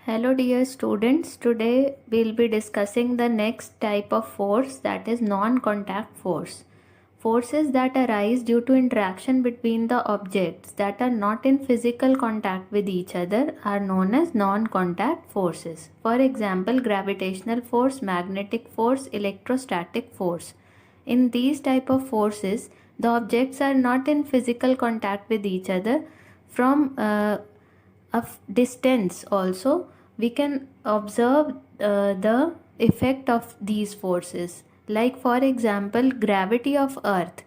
Hello dear students, today we'll be discussing the next type of force, that is non-contact force. Forces that arise due to interaction between the objects that are not in physical contact with each other are known as non-contact forces. For example, gravitational force, magnetic force, electrostatic force. In these type of forces, the objects are not in physical contact with each other. From of distance also we can observe the effect of these forces, like for example gravity of earth.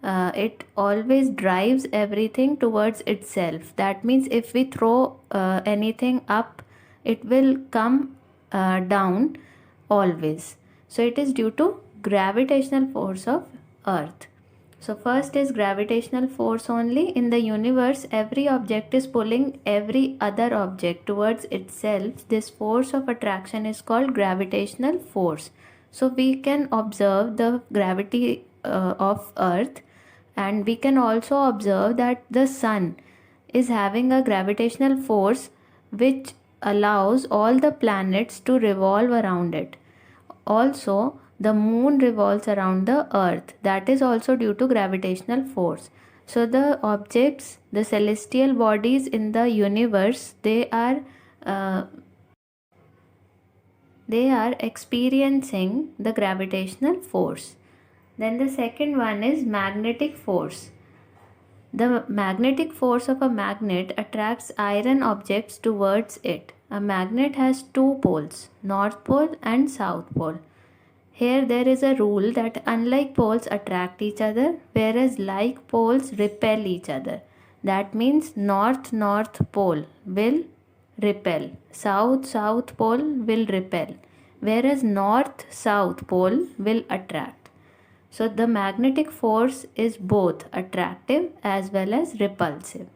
It always drives everything towards itself. That means if we throw anything up, it will come down always. So it is due to gravitational force of earth. So first is gravitational force only. In the universe, every object is pulling every other object towards itself. This force of attraction is called gravitational force. So we can observe the gravity of earth, and we can also observe that the sun is having a gravitational force which allows all the planets to revolve around it. Also, the moon revolves around the earth. That is also due to gravitational force. So the objects, the celestial bodies in the universe, uh, they are experiencing the gravitational force. Then the second one is magnetic force. The magnetic force of a magnet attracts iron objects towards it. A magnet has two poles, north pole and south pole. Here there is a rule that unlike poles attract each other, whereas like poles repel each other. That means north pole will repel, south pole will repel, whereas north south pole will attract. So the magnetic force is both attractive as well as repulsive.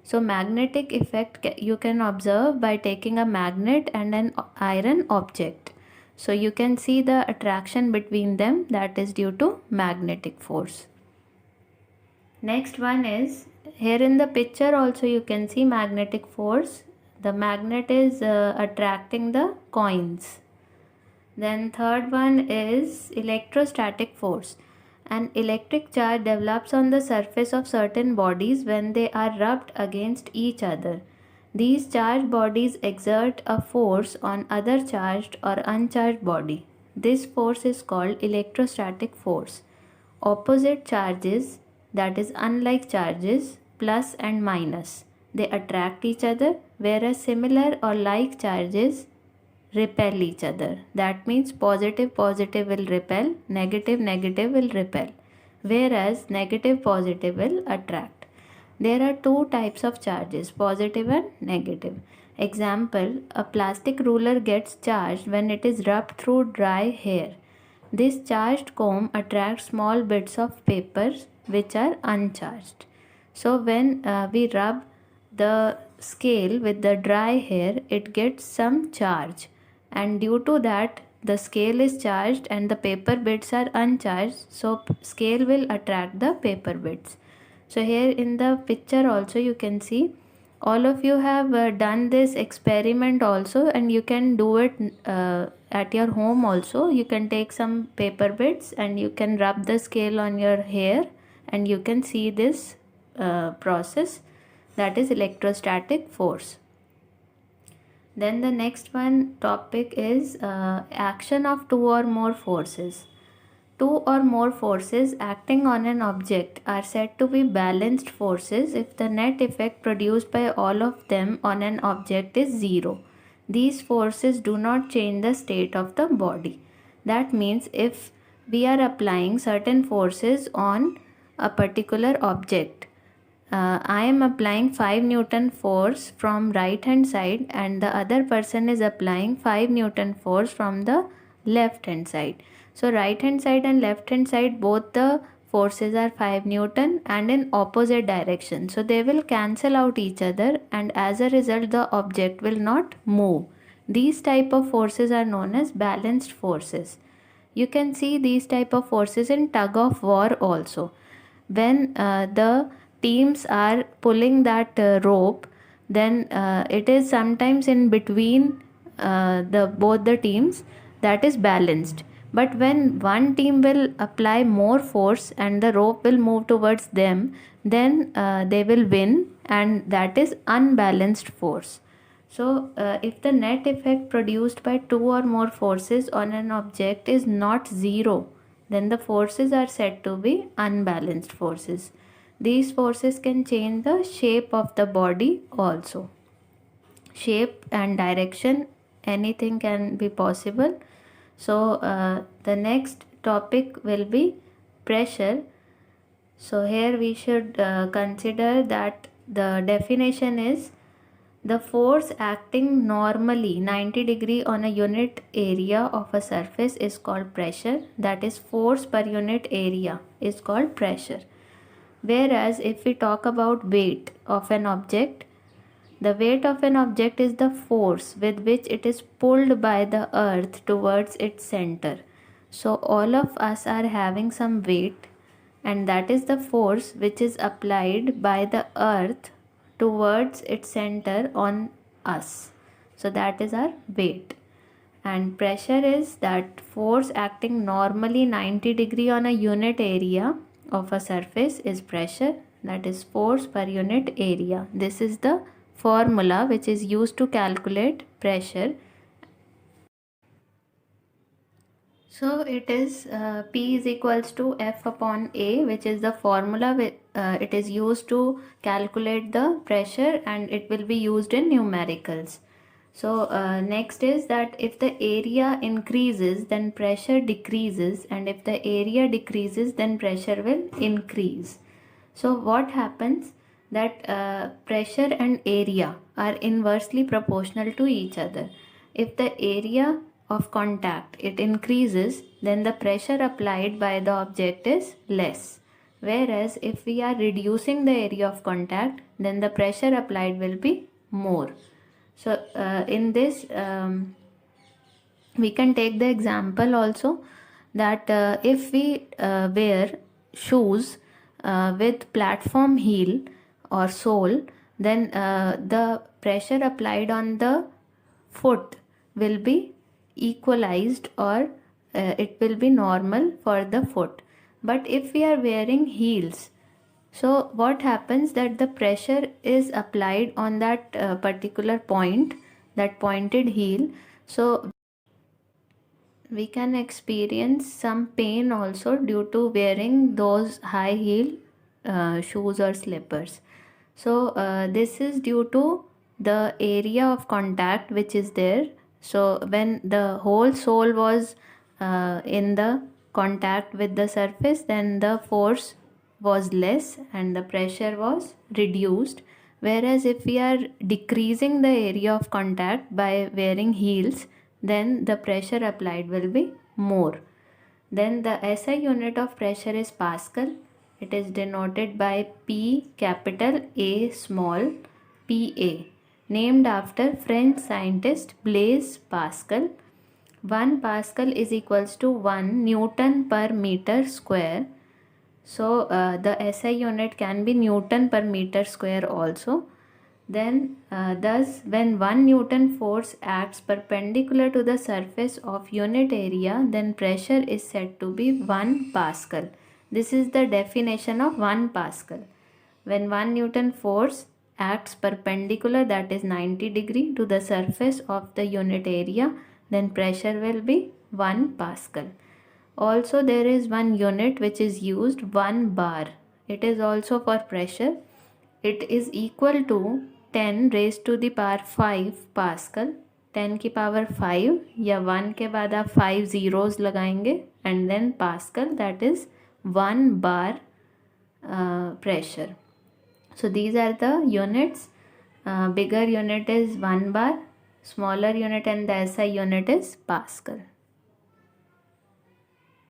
So magnetic effect you can observe by taking a magnet and an iron object. So you can see the attraction between them, that is due to magnetic force. Next one is, here in the picture also you can see magnetic force. The magnet is attracting the coins. Then third one is electrostatic force. An electric charge develops on the surface of certain bodies when they are rubbed against each other. These charged bodies exert a force on other charged or uncharged body. This force is called electrostatic force. Opposite charges, that is unlike charges, plus and minus, they attract each other, whereas similar or like charges repel each other. That means positive will repel, negative will repel, whereas negative positive will attract. There are two types of charges, positive and negative. Example, a plastic ruler gets charged when it is rubbed through dry hair. This charged comb attracts small bits of paper which are uncharged. So when we rub the scale with the dry hair, it gets some charge, and due to that the scale is charged and the paper bits are uncharged, so scale will attract the paper bits. So here in the picture also you can see, all of you have done this experiment also, and you can do it at your home also. You can take some paper bits and you can rub the scale on your hair, and you can see this process, that is electrostatic force. Then the next one topic is action of two or more forces. Two or more forces acting on an object are said to be balanced forces if the net effect produced by all of them on an object is zero. These forces do not change the state of the body. That means if we are applying certain forces on a particular object, I am applying 5 Newton force from right hand side, and the other person is applying 5 Newton force from the left hand side. So right hand side and left hand side, both the forces are 5 Newton and in opposite direction. So they will cancel out each other, and as a result the object will not move. These type of forces are known as balanced forces. You can see these type of forces in tug of war also. When the teams are pulling that rope, then it is sometimes in between the both the teams, that is balanced. But when one team will apply more force and the rope will move towards them, then they will win, and that is unbalanced force. So if the net effect produced by two or more forces on an object is not zero, then the forces are said to be unbalanced forces. These forces can change the shape of the body also. Shape and direction, anything can be possible. So the next topic will be pressure. So here we should consider that the definition is the force acting normally 90 degree on a unit area of a surface is called pressure. That is, force per unit area is called pressure. Whereas if we talk about weight of an object, the weight of an object is the force with which it is pulled by the earth towards its center. So all of us are having some weight, and that is the force which is applied by the earth towards its center on us. So that is our weight. And pressure is that force acting normally 90 degree on a unit area of a surface is pressure, that is force per unit area. This is the formula which is used to calculate pressure. So it is P is equals to F upon A, which is the formula it is used to calculate the pressure, and it will be used in numericals. So next is that if the area increases, then pressure decreases, and if the area decreases, then pressure will increase. So what happens that pressure and area are inversely proportional to each other. If the area of contact it increases, then the pressure applied by the object is less. Whereas if we are reducing the area of contact, then the pressure applied will be more. So in this we can take the example also that if we wear shoes with platform heel or sole, then the pressure applied on the foot will be equalized, or it will be normal for the foot. But if we are wearing heels, so what happens that the pressure is applied on that particular point, that pointed heel. So we can experience some pain also due to wearing those high heel shoes or slippers. So this is due to the area of contact which is there. So when the whole sole was in the contact with the surface, then the force was less and the pressure was reduced. Whereas if we are decreasing the area of contact by wearing heels, then the pressure applied will be more. Then the SI unit of pressure is Pascal. It is denoted by P capital A small PA, named after French scientist Blaise Pascal. 1 Pascal is equals to 1 Newton per meter square. So the SI unit can be Newton per meter square also. Then thus when 1 Newton force acts perpendicular to the surface of unit area, then pressure is said to be 1 Pascal. This is the definition of 1 Pascal. When 1 Newton force acts perpendicular, that is 90 degree, to the surface of the unit area, then pressure will be 1 Pascal. Also there is one unit which is used, 1 bar. It is also for pressure. It is equal to 10 raised to the power 5 Pascal. 10 की power 5 या 1 के बाद आप 5 zeros लगाएंगे, and then Pascal, that is 1 bar pressure. So these are the units. Bigger unit is 1 bar, smaller unit and the SI unit is Pascal.